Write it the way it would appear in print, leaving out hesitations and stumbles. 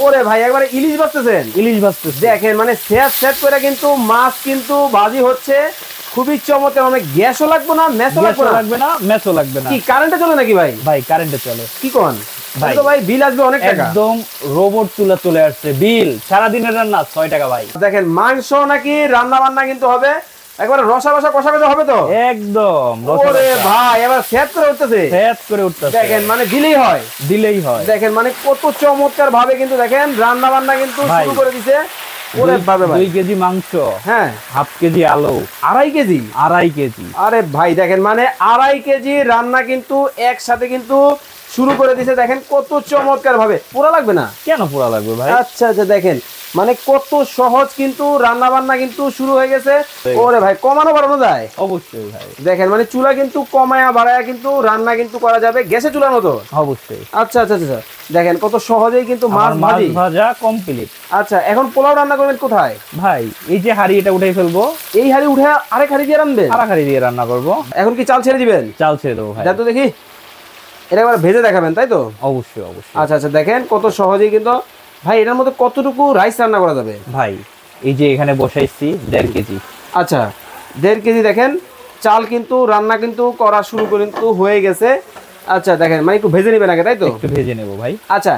ওরে ভাই একবারে ইলিশ ভাজতেছেন। ইলিশ ভাজতেছি। দেখেন মানে সেট সেট করে কিন্তু মাছ কিন্তু ভাজি হচ্ছে, খুবই চমৎকার। মানে গ্যাসও লাগবে না, মেসও লাগবে না, মেসও লাগবে না। কি কারেন্টে চলে নাকি ভাই? ভাই কারেন্টে চলে। কি কোন ভাই? তো ভাই বিল আসবে অনেক টাকা। একদম রোবট চুলা চলে আসছে, বিল সারা দিনের রান্না 6 টাকা ভাই। দেখেন মাংস নাকি রান্না বান্না কিন্তু হবে একবারে রসা রসা কষা কষা হবে তো একদম ওরে ভাই এবার সেট করে উঠতেছে, সেট করে উঠতেছে। দেখেন মানে দিলেই হয়, দিলেই হয়। দেখেন মানে কত চমৎকার ভাবে কিন্তু দেখেন রান্না বান্না কিন্তু শুরু করে দিছে। ওরে ভাবে ভাই 2 কেজি মাংস, হ্যাঁ হাফ কেজি আলু, 2.5 কেজি, 2.5 কেজি। আরে ভাই দেখেন মানে 2.5 কেজি রান্না কিন্তু একসাথে কিন্তু শুরু করে দিছে। দেখেন কত চমৎকার ভাবে, পোড়া লাগবে না। কেন পোড়া লাগবে ভাই? আচ্ছা আচ্ছা দেখেন মানে কত সহজ কিন্তু রান্না বান্না কিন্তু শুরু হয়ে গেছে। ওরে ভাই কমানো বাড়ানো যায় অবশ্যই ভাই। দেখেন মানে চুলা কিন্তু কমায়া বাড়ায়া কিন্তু রান্না কিন্তু করা যাবে, গ্যাসে চুলার মতো। অবশ্যই। আচ্ছা আচ্ছা আচ্ছা দেখেন কত সহজেই কিন্তু মাছ ভাজা কমপ্লিট। আচ্ছা এখন পোলাও রান্না করবেন কোথায় ভাই? এই যে হাড়ি, এটা উঠাই ফেলবো। এই হাড়ি উঠে আরেক হাড়ি দিয়ে রান্নবেন? আরেক হাড়ি দিয়ে রান্না করব। এখন কি চাল ছেড়ে দিবেন? চাল ছেড়ে দেবো ভাই। তো দেখি এটা একবার ভেজে দেখাবেন তাই তো? অবশ্যই অবশ্যই। আচ্ছা আচ্ছা দেখেন কত সহজেই কিন্তু ভাই এটার মধ্যে কতটুকু রাইস রান্না করা যাবে? ভাই এই যে এখানে বসাইছি 1.5 কেজি। আচ্ছা 1.5 কেজি দেখেন চাল কিন্তু রান্না কিন্তু করা শুরু কিন্তু হয়ে গেছে। আচ্ছা দেখেন মানে একটু ভেজে নেবেন আগে তাই তো? একটু ভেজে নেব ভাই। আচ্ছা